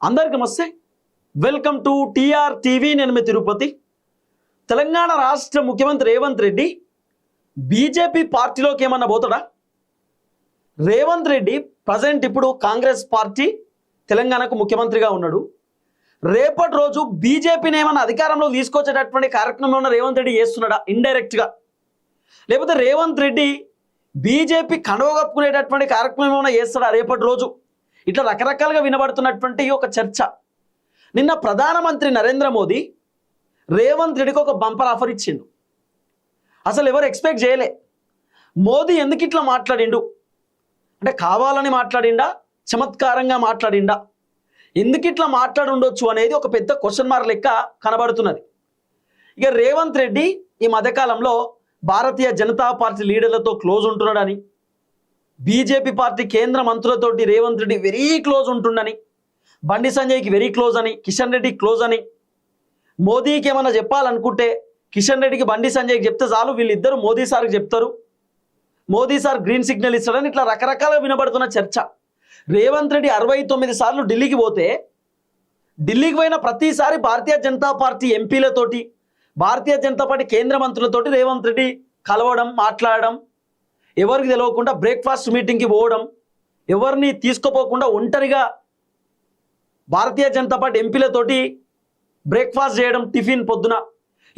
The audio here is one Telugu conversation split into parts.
అందరికీ నమస్తే. Welcome to TR TV. నేను మీ తిరుపతి. తెలంగాణ రాష్ట్ర ముఖ్యమంత్రి రేవంత్ రెడ్డి బీజేపీ పార్టీలోకి ఏమన్నా పోతాడా? రేవంత్ రెడ్డి ప్రజెంట్ ఇప్పుడు కాంగ్రెస్ పార్టీ తెలంగాణకు ముఖ్యమంత్రిగా ఉన్నాడు. రేపటి రోజు బీజేపీని ఏమన్నా అధికారంలో తీసుకొచ్చేటటువంటి కార్యక్రమం ఉన్న రేవంత్ రెడ్డి చేస్తున్నాడా ఇండైరెక్ట్గా? లేకపోతే రేవంత్ రెడ్డి బీజేపీ కండువ కప్పుకునేటటువంటి కార్యక్రమం ఏమైనా చేస్తాడా రేపటి రోజు? ఇట్లా రకరకాలుగా వినబడుతున్నటువంటి ఒక చర్చ. నిన్న ప్రధానమంత్రి నరేంద్ర మోదీ రేవంత్ రెడ్డికి ఒక బంపర్ ఆఫర్ ఇచ్చిండు. అసలు ఎవరు ఎక్స్పెక్ట్ చేయలే. మోదీ ఎందుకు ఇట్లా మాట్లాడిండు అంటే కావాలని మాట్లాడిండా, చమత్కారంగా మాట్లాడిండా, ఎందుకు ఇట్లా మాట్లాడుండొచ్చు అనేది ఒక పెద్ద క్వశ్చన్ మార్క్ లెక్క కనబడుతున్నది. ఇక రేవంత్ రెడ్డి ఈ మధ్యకాలంలో భారతీయ జనతా పార్టీ లీడర్లతో క్లోజ్ ఉంటున్నాడని, బీజేపీ పార్టీ కేంద్ర మంత్రులతోటి రేవంత్ రెడ్డి వెరీ క్లోజ్ ఉంటుండని, బండి సంజయ్కి వెరీ క్లోజ్ అని, కిషన్ రెడ్డికి క్లోజ్ అని, మోదీకి ఏమన్నా చెప్పాలనుకుంటే కిషన్ రెడ్డికి బండి సంజయ్కి చెప్తే చాలు, వీళ్ళిద్దరూ మోదీ సార్కి చెప్తారు, మోదీ సార్ గ్రీన్ సిగ్నల్ ఇస్తాడని ఇట్లా రకరకాలుగా వినబడుతున్న చర్చ. రేవంత్ రెడ్డి 69 సార్లు ఢిల్లీకి పోతే ఢిల్లీకి పోయిన ప్రతిసారి భారతీయ జనతా పార్టీ ఎంపీలతోటి, భారతీయ జనతా పార్టీ కేంద్ర మంత్రులతోటి రేవంత్ రెడ్డి కలవడం, మాట్లాడడం, ఎవరికి తెలియకుండా బ్రేక్ఫాస్ట్ మీటింగ్కి పోవడం, ఎవరిని తీసుకుపోకుండా ఒంటరిగా భారతీయ జనతా పార్టీ ఎంపీలతోటి బ్రేక్ఫాస్ట్ చేయడం, టిఫిన్ పొద్దున,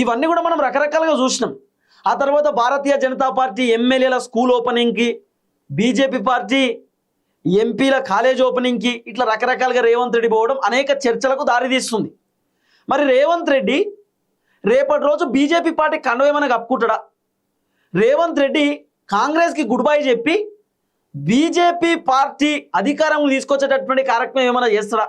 ఇవన్నీ కూడా మనం రకరకాలుగా చూసినాం. ఆ తర్వాత భారతీయ జనతా పార్టీ ఎమ్మెల్యేల స్కూల్ ఓపెనింగ్కి, బీజేపీ పార్టీ ఎంపీల కాలేజ్ ఓపెనింగ్కి, ఇట్లా రకరకాలుగా రేవంత్ రెడ్డి పోవడం అనేక చర్చలకు దారితీస్తుంది. మరి రేవంత్ రెడ్డి రేపటి రోజు బీజేపీ పార్టీ కండువ ఏమైనా కప్పుకుంటాడా? రేవంత్ రెడ్డి కాంగ్రెస్కి గుడ్ బై చెప్పి బీజేపీ పార్టీ అధికారం తీసుకొచ్చేటటువంటి కార్యక్రమం ఏమైనా చేస్తాడా?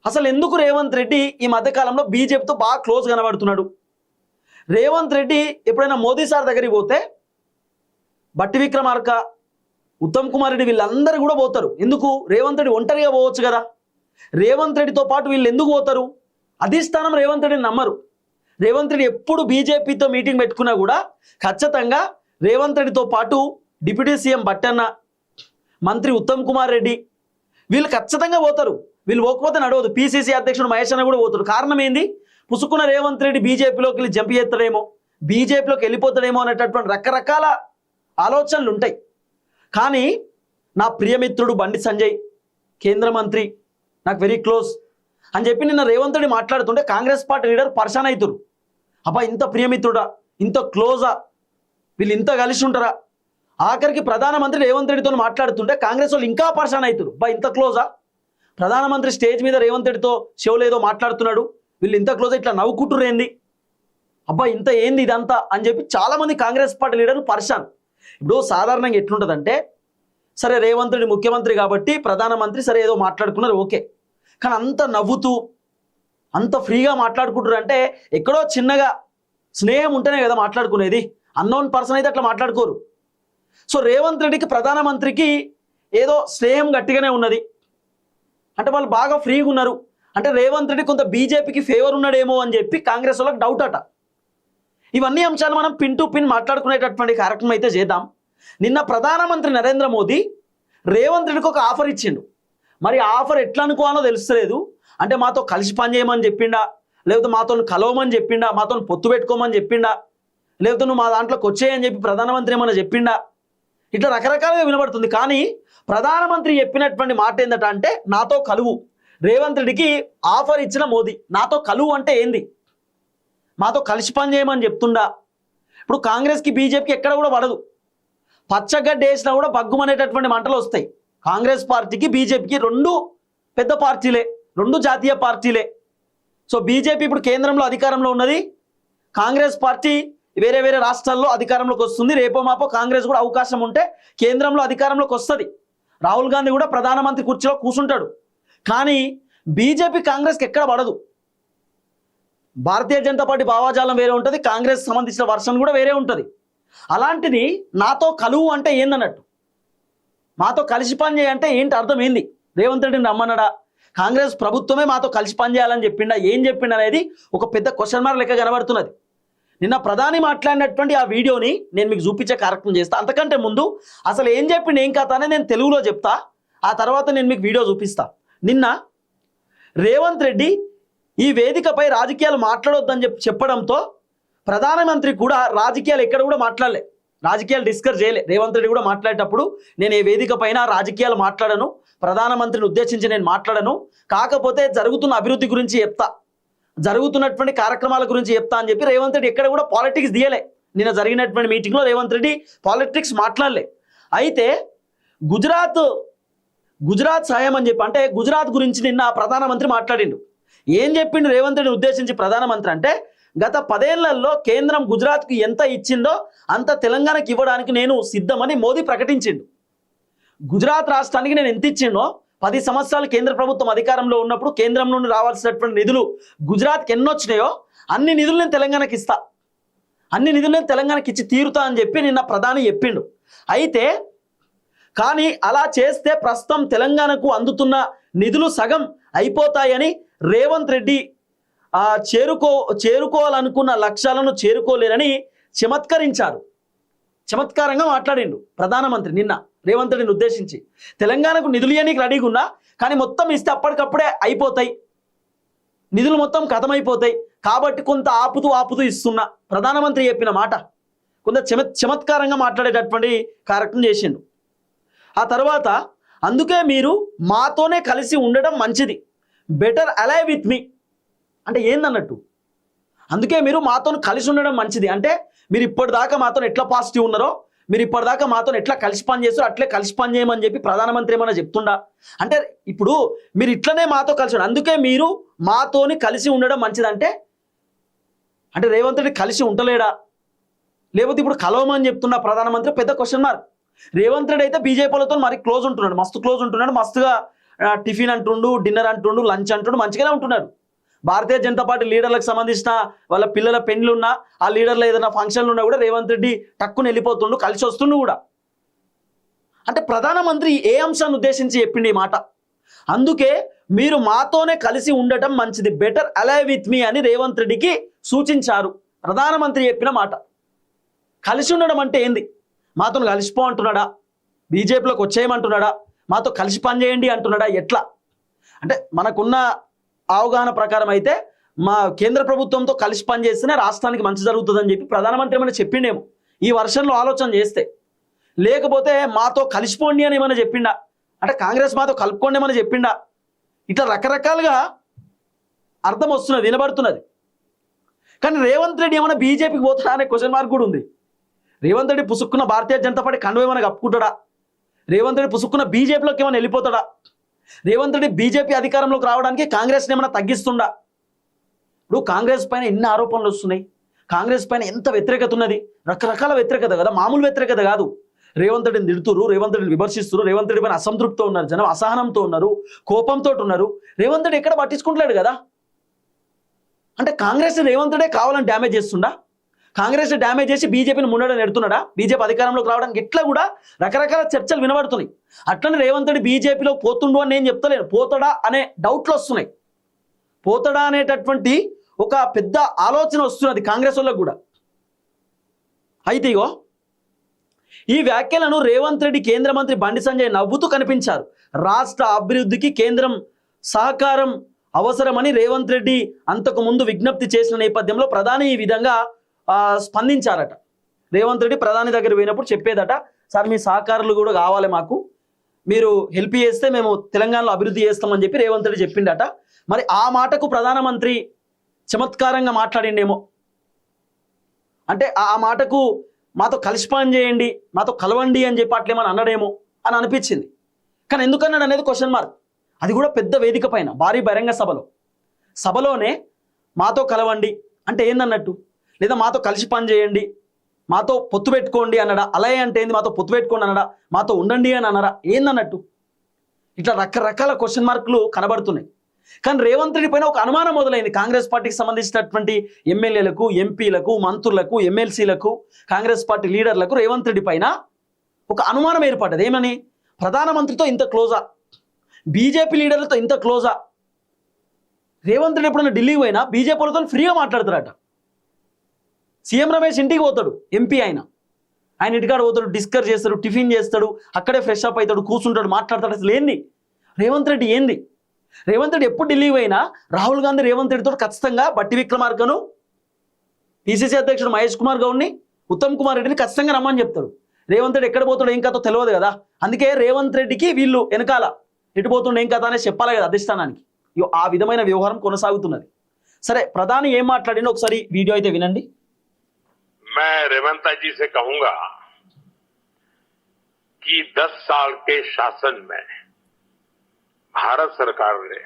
అసలు ఎందుకు రేవంత్ రెడ్డి ఈ మధ్యకాలంలో బీజేపీతో బాగా క్లోజ్ కనబడుతున్నాడు? రేవంత్ రెడ్డి ఎప్పుడైనా మోదీ సార్ దగ్గరికి పోతే బట్టి విక్రమార్క, ఉత్తమ్ కుమార్ రెడ్డి వీళ్ళందరూ కూడా పోతారు. ఎందుకు? రేవంత్ రెడ్డి ఒంటరిగా పోవచ్చు కదా. రేవంత్ రెడ్డితో పాటు వీళ్ళు ఎందుకు పోతారు? అధిష్టానం రేవంత్ రెడ్డిని నమ్మరు. రేవంత్ రెడ్డి ఎప్పుడు బీజేపీతో మీటింగ్ పెట్టుకున్నా కూడా ఖచ్చితంగా రేవంత్ రెడ్డితో పాటు డిప్యూటీ సీఎం బట్టన్న, మంత్రి ఉత్తమ్ కుమార్ రెడ్డి వీళ్ళు ఖచ్చితంగా పోతారు. వీళ్ళు పోకపోతే నడవదు. పీసీసీ అధ్యక్షుడు మహేష్ అన్న కూడా పోతారు. కారణం ఏంది? పుసుకున్న రేవంత్ రెడ్డి బీజేపీలోకి వెళ్ళి జంప్ చేస్తాడేమో, బీజేపీలోకి వెళ్ళిపోతాడేమో అనేటటువంటి రకరకాల ఆలోచనలు ఉంటాయి. కానీ నా ప్రియమిత్రుడు బండి సంజయ్ కేంద్ర మంత్రి, నాకు వెరీ క్లోజ్ అని చెప్పి నిన్న రేవంత్ రెడ్డి మాట్లాడుతుంటే కాంగ్రెస్ పార్టీ లీడర్ పర్షాన్ అవుతారు. అబ్బా ఇంత ప్రియమిత్రుడా, ఇంత క్లోజా, వీళ్ళు ఇంత కలిసి ఉంటారా? ఆఖరికి ప్రధానమంత్రి రేవంత్ రెడ్డితో మాట్లాడుతుంటే కాంగ్రెస్ వాళ్ళు ఇంకా పర్షాన్ అవుతారు. అబ్బా ఇంత క్లోజా, ప్రధానమంత్రి స్టేజ్ మీద రేవంత్ రెడ్డితో షోలో ఏదో మాట్లాడుతున్నాడు, వీళ్ళు ఇంత క్లోజ్, ఇట్లా నవ్వుకుంటున్నారు ఏంది, అబ్బా ఇంత ఏంది ఇదంతా అని చెప్పి చాలామంది కాంగ్రెస్ పార్టీ లీడర్లు పర్షాన్. ఇప్పుడు సాధారణంగా ఎట్లుంటుందంటే, సరే రేవంత్ రెడ్డి ముఖ్యమంత్రి కాబట్టి ప్రధానమంత్రి సరే ఏదో మాట్లాడుకున్నారు ఓకే, కానీ అంత నవ్వుతూ అంత ఫ్రీగా మాట్లాడుకుంటారు అంటే ఎక్కడో చిన్నగా స్నేహం ఉంటేనే కదా మాట్లాడుకునేది. అన్నోన్ పర్సన్ అయితే అట్లా మాట్లాడుకోరు. సో రేవంత్ రెడ్డికి ప్రధానమంత్రికి ఏదో స్నేహం గట్టిగానే ఉన్నది అంటే వాళ్ళు బాగా ఫ్రీగా ఉన్నారు అంటే రేవంత్ రెడ్డి కొంత బీజేపీకి ఫేవర్ ఉన్నాడేమో అని చెప్పి కాంగ్రెస్ వాళ్ళకి డౌట్ అట. ఇవన్నీ అంశాలు మనం పిన్ టు పిన్ మాట్లాడుకునేటటువంటి కార్యక్రమం అయితే చేద్దాం. నిన్న ప్రధానమంత్రి నరేంద్ర మోదీ రేవంత్ రెడ్డికి ఒక ఆఫర్ ఇచ్చిండు. మరి ఆఫర్ ఎట్లా అనుకోవాలో తెలుస్తలేదు. అంటే మాతో కలిసి పనిచేయమని చెప్పిండా, లేకపోతే మాతో కలవమని చెప్పిండా, మాతో పొత్తు పెట్టుకోమని చెప్పిండా, లేకపోతే నువ్వు మా దాంట్లోకి వచ్చేయని చెప్పి ప్రధానమంత్రి ఏమన్నా చెప్పిండా, ఇట్లా రకరకాలుగా వినబడుతుంది. కానీ ప్రధానమంత్రి చెప్పినటువంటి మాట ఏందట అంటే నాతో కలువు. రేవంత్ రెడ్డికి ఆఫర్ ఇచ్చిన మోదీ నాతో కలువు అంటే ఏంది? మాతో కలిసి పని చేయమని చెప్తుండా. ఇప్పుడు కాంగ్రెస్కి బీజేపీకి ఎక్కడ కూడా పడదు. పచ్చగడ్డ వేసినా కూడా బగ్గుమనేటటువంటి మంటలు వస్తాయి. కాంగ్రెస్ పార్టీకి బీజేపీకి రెండు పెద్ద పార్టీలే, రెండు జాతీయ పార్టీలే. సో బీజేపీ ఇప్పుడు కేంద్రంలో అధికారంలో ఉన్నది, కాంగ్రెస్ పార్టీ వేరే వేరే రాష్ట్రాల్లో అధికారంలోకి వస్తుంది. రేపో మాపో కాంగ్రెస్ కూడా అవకాశం ఉంటే కేంద్రంలో అధికారంలోకి వస్తుంది. రాహుల్ గాంధీ కూడా ప్రధానమంత్రి కుర్చీలో కూర్చుంటాడు. కానీ బీజేపీ కాంగ్రెస్కి ఎక్కడ పడదు. భారతీయ జనతా పార్టీ భావాజాలం వేరే ఉంటుంది, కాంగ్రెస్ సంబంధించిన వర్షన్ కూడా వేరే ఉంటుంది. అలాంటిది నాతో కలువు అంటే ఏందన్నట్టు, మాతో కలిసి పని చేయంటే ఏంటి అర్థం ఏంది? రేవంత్ రెడ్డిని రమ్మన్నాడా? కాంగ్రెస్ ప్రభుత్వమే మాతో కలిసి పని చేయాలని చెప్పిండా? ఏం చెప్పిండా అనేది ఒక పెద్ద క్వశ్చన్ మార్క్ లెక్క కనబడుతున్నది. నిన్న ప్రధాని మాట్లాడినటువంటి ఆ వీడియోని నేను మీకు చూపించే కార్యక్రమం చేస్తా. అంతకంటే ముందు అసలు ఏం చెప్పిండు ఏం కథ అనేది నేను తెలుగులో చెప్తా, ఆ తర్వాత నేను మీకు వీడియో చూపిస్తా. నిన్న రేవంత్ రెడ్డి ఈ వేదికపై రాజకీయాలు మాట్లాడొద్దని చెప్పడంతో ప్రధానమంత్రి కూడా రాజకీయాలు ఎక్కడ కూడా మాట్లాడలే, రాజకీయాలు డిస్కస్ చేయలే. రేవంత్ రెడ్డి కూడా మాట్లాడేటప్పుడు నేను ఈ వేదిక పైన రాజకీయాలు మాట్లాడను, ప్రధానమంత్రిని ఉద్దేశించి నేను మాట్లాడను, కాకపోతే జరుగుతున్న అభివృద్ధి గురించి చెప్తా, జరుగుతున్నటువంటి కార్యక్రమాల గురించి చెప్తా అని చెప్పి రేవంత్ రెడ్డి ఎక్కడ కూడా పాలిటిక్స్ తీయలే. నిన్న జరిగినటువంటి మీటింగ్లో రేవంత్ రెడ్డి పాలిటిక్స్ మాట్లాడలే. అయితే గుజరాత్ సాయం అని చెప్పి, అంటే గుజరాత్ గురించి నిన్న ప్రధానమంత్రి మాట్లాడిండు. ఏం చెప్పిండు రేవంత్ రెడ్డిని ఉద్దేశించి ప్రధానమంత్రి అంటే, గత 10 ఏళ్లలో కేంద్రం గుజరాత్కి ఎంత ఇచ్చిందో అంత తెలంగాణకి ఇవ్వడానికి నేను సిద్ధమని మోదీ ప్రకటించిండు. గుజరాత్ రాష్ట్రానికి నేను ఎంత ఇచ్చిండో, 10 సంవత్సరాలు కేంద్ర ప్రభుత్వం అధికారంలో ఉన్నప్పుడు కేంద్రం నుండి రావాల్సినటువంటి నిధులు గుజరాత్కి ఎన్ని వచ్చినాయో అన్ని నిధులు నేను తెలంగాణకి ఇస్తా, అన్ని నిధులు నేను తెలంగాణకి ఇచ్చి తీరుతా అని చెప్పి నిన్న ప్రధాని చెప్పిండు. అయితే కానీ అలా చేస్తే ప్రస్తుతం తెలంగాణకు అందుతున్న నిధులు సగం అయిపోతాయని, రేవంత్ రెడ్డి చేరుకోవాలనుకున్న లక్ష్యాలను చేరుకోలేరని చమత్కారంగా మాట్లాడిండు ప్రధానమంత్రి నిన్న రేవంత్ రెడ్డిని ఉద్దేశించి. తెలంగాణకు నిధులు ఇవ్వడానికి రెడీగా ఉన్నా, కానీ మొత్తం ఇస్తే అప్పటికప్పుడే అయిపోతాయి, నిధులు మొత్తం ఖతమైపోతాయి, కాబట్టి కొంత ఆపుతూ ఇస్తున్నా ప్రధానమంత్రి చెప్పిన మాట కొంత చమత్కారంగా మాట్లాడేటటువంటి కార్యక్రమం చేసిండు. ఆ తర్వాత అందుకే మీరు మాతోనే కలిసి ఉండడం మంచిది, బెటర్ అలైవ్ విత్ మీ అంటే ఏందన్నట్టు, అందుకే మీరు మాతో కలిసి ఉండడం మంచిది అంటే మీరు ఇప్పటిదాకా మాతో ఎట్లా పాజిటివ్ ఉన్నారో, మీరు ఇప్పటిదాకా మాతో ఎట్లా కలిసి పని చేస్తారో అట్లే కలిసి పని చేయమని చెప్పి ప్రధానమంత్రి ఏమైనా చెప్తుండా? అంటే ఇప్పుడు మీరు ఇట్లనే మాతో కలిసి అందుకే మీరు మాతోని కలిసి ఉండడం మంచిదంటే, అంటే రేవంత్ రెడ్డి కలిసి ఉండలేడా, లేకపోతే ఇప్పుడు కలవమని చెప్తున్న ప్రధానమంత్రి? పెద్ద క్వశ్చన్ మార్క్. రేవంత్ రెడ్డి అయితే బీజేపీలతో మరి క్లోజ్ ఉంటున్నాడు, మస్తు క్లోజ్ ఉంటున్నాడు, మస్తుగా టిఫిన్ అంటుండు, డిన్నర్ అంటుండు, లంచ్ అంటుండు, మంచిగానే ఉంటున్నాడు. భారతీయ జనతా పార్టీ లీడర్లకు సంబంధించిన వాళ్ళ పిల్లల పెళ్లిలు ఉన్నా, ఆ లీడర్లు ఏదైనా ఫంక్షన్లు ఉన్నా కూడా రేవంత్ రెడ్డి టక్కుని వెళ్ళిపోతుండు, కలిసి వస్తుండు కూడా. అంటే ప్రధానమంత్రి ఏ అంశాన్ని ఉద్దేశించి చెప్పిండి ఈ మాట? అందుకే మీరు మాతోనే కలిసి ఉండటం మంచిది, బెటర్ అలైవ్ విత్ మీ అని రేవంత్ రెడ్డికి సూచించారు. ప్రధానమంత్రి చెప్పిన మాట. కలిసి ఉండడం అంటే ఏంది? మాతో కలిసిపో అంటున్నాడా, బీజేపీలోకి వచ్చేయమంటున్నాడా, మాతో కలిసి పనిచేయండి అంటున్నాడా, ఎట్లా? అంటే మనకున్న అవగాహన ప్రకారం అయితే మా కేంద్ర ప్రభుత్వంతో కలిసి పనిచేస్తేనే రాష్ట్రానికి మంచి జరుగుతుందని చెప్పి ప్రధానమంత్రి ఏమైనా చెప్పిండేమో ఈ వర్షంలో ఆలోచన చేస్తే. లేకపోతే మాతో కలిసిపోండి అని ఏమైనా చెప్పిండా, అంటే కాంగ్రెస్ మాతో కలుపుకోండి ఏమైనా చెప్పిండా? ఇట్లా రకరకాలుగా అర్థం వస్తున్నది, వినబడుతున్నది. కానీ రేవంత్ రెడ్డి ఏమైనా బీజేపీకి పోతాడా అనే క్వశ్చన్ మార్క్ కూడా ఉంది. రేవంత్ రెడ్డి పుసుక్కున్న భారతీయ జనతా పార్టీ కండువ ఏమైనా కప్పుకుంటాడా? రేవంత్ రెడ్డి పుసుక్కున్న బీజేపీలోకి ఏమైనా వెళ్ళిపోతాడా? రేవంత్ రెడ్డి బీజేపీ అధికారంలోకి రావడానికి కాంగ్రెస్ని ఏమైనా తగ్గిస్తుండా? ఇప్పుడు కాంగ్రెస్ పైన ఎన్ని ఆరోపణలు వస్తున్నాయి, కాంగ్రెస్ పైన ఎంత వ్యతిరేకత ఉన్నది, రకరకాల వ్యతిరేకత కదా, మామూలు వ్యతిరేకత కాదు. రేవంత్ రెడ్డిని తిడుతున్నారు, రేవంత్ రెడ్డిని విమర్శిస్తున్నారు, రేవంత్ రెడ్డి పైన అసంతృప్తితో ఉన్నారు జనం, అసహనంతో ఉన్నారు, కోపంతో ఉన్నారు. రేవంత్ రెడ్డి ఎక్కడ పట్టించుకుంటలేడు కదా. అంటే కాంగ్రెస్ రేవంత్ రెడ్డి కావాలని డ్యామేజ్ చేస్తుండా? కాంగ్రెస్ డ్యామేజ్ చేసి బీజేపీని ముండడం నెడుతున్నాడా? బీజేపీ అధికారంలోకి రావడానికి ఇట్లా కూడా రకరకాల చర్చలు వినబడుతున్నాయి. అట్లనే రేవంత్ రెడ్డి బీజేపీలో పోతుండు అని నేను చెప్తలేను, పోతాడా అనే డౌట్లు వస్తున్నాయి. పోతాడా అనేటటువంటి ఒక పెద్ద ఆలోచన వస్తున్నది కాంగ్రెస్ వాళ్ళకు కూడా. అయితే ఇగో ఈ వ్యాఖ్యలను రేవంత్ రెడ్డి కేంద్ర మంత్రి బండి సంజయ్ నవ్వుతూ కనిపించారు. రాష్ట్ర అభివృద్ధికి కేంద్రం సహకారం అవసరమని రేవంత్ రెడ్డి అంతకు ముందు విజ్ఞప్తి చేసిన నేపథ్యంలో ప్రధాని ఈ విధంగా స్పందించారట. రేవంత్ రెడ్డి ప్రధాని దగ్గర పోయినప్పుడు చెప్పేదట, సార్ మీ సహకారులు కూడా కావాలి మాకు, మీరు హెల్ప్ చేస్తే మేము తెలంగాణలో అభివృద్ధి చేస్తామని చెప్పి రేవంత్ రెడ్డి చెప్పిండట. మరి ఆ మాటకు ప్రధానమంత్రి చమత్కారంగా మాట్లాడిండేమో, అంటే ఆ మాటకు మాతో కలిసి పని చేయండి, మాతో కలవండి అని చెప్పి అట్లేమని అన్నాడేమో అని అనిపించింది. కానీ ఎందుకన్నాడు అనేది క్వశ్చన్ మార్క్. అది కూడా పెద్ద వేదిక పైన భారీ బహిరంగ సభలోనే మాతో కలవండి అంటే ఏందన్నట్టు? లేదా మాతో కలిసి పని చేయండి, మాతో పొత్తు పెట్టుకోండి అన్నాడా? అలాగే అంటే ఏంది? మాతో పొత్తు పెట్టుకోండి అన్నాడా? మాతో ఉండండి అని అన్నారా? ఏందన్నట్టు? ఇట్లా రకరకాల క్వశ్చన్ మార్కులు కనబడుతున్నాయి. కానీ రేవంత్ రెడ్డి పైన ఒక అనుమానం మొదలైంది. కాంగ్రెస్ పార్టీకి సంబంధించినటువంటి ఎమ్మెల్యేలకు, ఎంపీలకు, మంత్రులకు, ఎమ్మెల్సీలకు, కాంగ్రెస్ పార్టీ లీడర్లకు రేవంత్ రెడ్డి పైన ఒక అనుమానం ఏర్పడ్డది. ఏమని? ప్రధానమంత్రితో ఇంత క్లోజా, బీజేపీ లీడర్లతో ఇంత క్లోజా? రేవంత్ రెడ్డి ఎప్పుడైనా ఢిల్లీకి పోయినా బీజేపీలతో ఫ్రీగా మాట్లాడతారట. సీఎం రమేష్ ఇంటికి పోతాడు, ఎంపీ ఆయన ఇంటికాడ పోతాడు, డిస్కస్ చేస్తాడు, టిఫిన్ చేస్తాడు, అక్కడే ఫ్రెష్ అప్ అవుతాడు, కూర్చుంటాడు, మాట్లాడతాడు. అసలు ఏంది రేవంత్ రెడ్డి? ఏంది రేవంత్ రెడ్డి ఎప్పుడు ఢిల్లీ పోయినా రాహుల్ గాంధీ రేవంత్ రెడ్డితో ఖచ్చితంగా బట్టి విక్రమార్కను, పిసిసి అధ్యక్షుడు మహేష్ కుమార్ గౌడ్ని, ఉత్తమ్ కుమార్ రెడ్డిని ఖచ్చితంగా రమ్మని చెప్తాడు. రేవంత్ రెడ్డి ఎక్కడ పోతాడో ఏం కథో తెలియదు కదా. అందుకే రేవంత్ రెడ్డికి వీళ్ళు వెనకాల ఎటు పోతుండే ఏం కథ అనేది చెప్పాలి కదా అధిష్టానానికి. ఆ విధమైన వ్యవహారం కొనసాగుతున్నది. సరే, ప్రధాని ఏం మాట్లాడినో ఒకసారి వీడియో అయితే వినండి. मैं रेवंत जी से कहूंगा कि 10 साल के शासन में भारत सरकार ने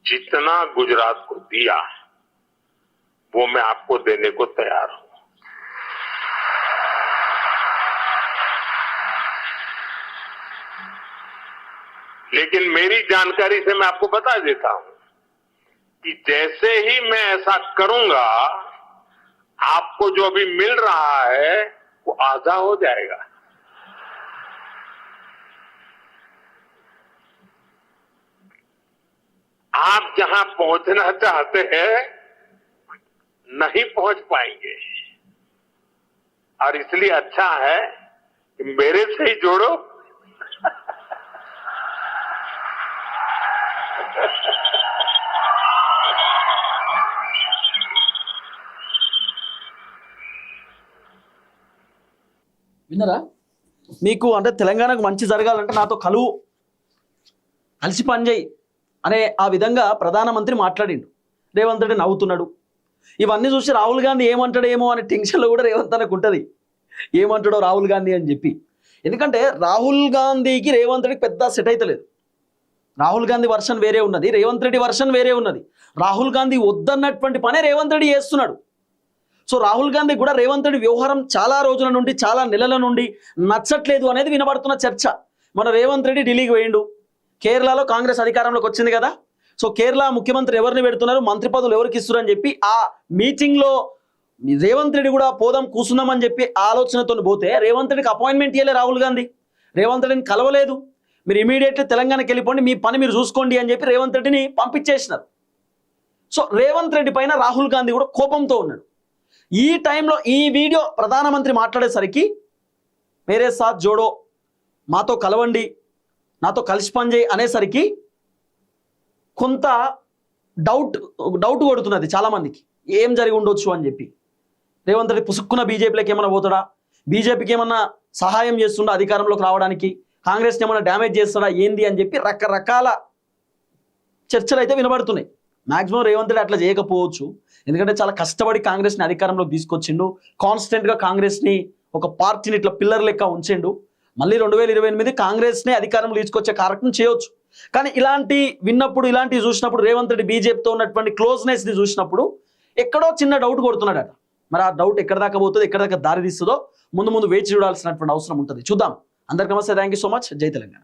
जितना गुजरात को दिया वो मैं आपको देने को तैयार हूं. लेकिन मेरी जानकारी से मैं आपको बता देता हूं कि जैसे ही मैं ऐसा करूंगा आपको जो अभी मिल रहा है वो आधा हो जाएगा. आप जहां पहुंचना चाहते हैं नहीं पहुंच पाएंगे और इसलिए अच्छा है कि मेरे से ही जोड़ो. విన్నారా? మీకు అంటే తెలంగాణకు మంచి జరగాలంటే నాతో కలిసి పనిచేయి అనే ఆ విధంగా ప్రధానమంత్రి మాట్లాడిండు. రేవంత్ రెడ్డి నవ్వుతున్నాడు. ఇవన్నీ చూసి రాహుల్ గాంధీ ఏమంటాడేమో అనే టెన్షన్లో కూడా రేవంత్ అన్నకు ఉంటుంది, ఏమంటాడో రాహుల్ గాంధీ అని చెప్పి. ఎందుకంటే రాహుల్ గాంధీకి రేవంత్ రెడ్డికి పెద్ద సెట్ అవుతలేదు. రాహుల్ గాంధీ వర్షన్ వేరే ఉన్నది, రేవంత్ రెడ్డి వర్షన్ వేరే ఉన్నది. రాహుల్ గాంధీ వద్దన్నటువంటి పనే రేవంత్ రెడ్డి చేస్తున్నాడు. సో రాహుల్ గాంధీ కూడా రేవంత్ రెడ్డి వ్యవహారం చాలా రోజుల నుండి, చాలా నెలల నుండి నచ్చట్లేదు అనేది వినబడుతున్న చర్చ. మన రేవంత్ రెడ్డి ఢిల్లీకి పోయిండు. కేరళలో కాంగ్రెస్ అధికారంలోకి వచ్చింది కదా. సో కేరళ ముఖ్యమంత్రి ఎవరిని పెడుతున్నారు, మంత్రి పదవులు ఎవరికి ఇస్తున్నారు అని చెప్పి ఆ మీటింగ్లో రేవంత్ రెడ్డి కూడా పోదాం కూర్చుందామని చెప్పి ఆలోచనతో పోతే రేవంత్ రెడ్డికి అపాయింట్మెంట్ ఇవ్వలే రాహుల్ గాంధీ. రేవంత్ రెడ్డిని కలవలేదు. మీరు ఇమీడియట్లీ తెలంగాణకి వెళ్ళిపోండి, మీ పని మీరు చూసుకోండి అని చెప్పి రేవంత్ రెడ్డిని పంపించేసినారు. సో రేవంత్ రెడ్డి పైన రాహుల్ గాంధీ కూడా కోపంతో ఉన్నాడు. ఈ టైంలో ఈ వీడియో ప్రధానమంత్రి మాట్లాడేసరికి మేరే సాత్ జోడో, మాతో కలవండి, నాతో కలిసి పనిచేయి అనేసరికి కొంత డౌట్ కొడుతున్నది చాలామందికి, ఏం జరిగి ఉండొచ్చు అని చెప్పి. రేవంత్ రెడ్డి పుసుక్కున్న బీజేపీలోకి ఏమైనా పోతాడా, బీజేపీకి ఏమన్నా సహాయం చేస్తుండా అధికారంలోకి రావడానికి, కాంగ్రెస్ని ఏమైనా డ్యామేజ్ చేస్తాడా ఏంది అని చెప్పి రకరకాల చర్చలు అయితే వినబడుతున్నాయి. మాక్సిమం రేవంత్ రెడ్డి అట్లా చేయకపోవచ్చు, ఎందుకంటే చాలా కష్టపడి కాంగ్రెస్ని అధికారంలోకి తీసుకొచ్చిండు. కాన్స్టెంట్గా కాంగ్రెస్ని ఒక పార్టీని ఇట్లా పిల్లర్ లెక్క ఉంచిండు. మళ్ళీ 2028 కాంగ్రెస్నే అధికారంలో తీసుకొచ్చే కార్యక్రమం చేయొచ్చు. కానీ ఇలాంటి విన్నప్పుడు, ఇలాంటివి చూసినప్పుడు, రేవంత్ రెడ్డి బీజేపీతో ఉన్నటువంటి క్లోజ్నెస్ని చూసినప్పుడు ఎక్కడో చిన్న డౌట్ కొడుతున్నాడట. మరి ఆ డౌట్ ఎక్కడ దాకా పోతుందో, ఎక్కడ దాకా దారి తీస్తుందో ముందు వేచి చూడాల్సినటువంటి అవసరం ఉంటుంది. చూద్దాం. అందరికీ నమస్తే, థ్యాంక్ యూ సో మచ్. జై తెలంగాణ.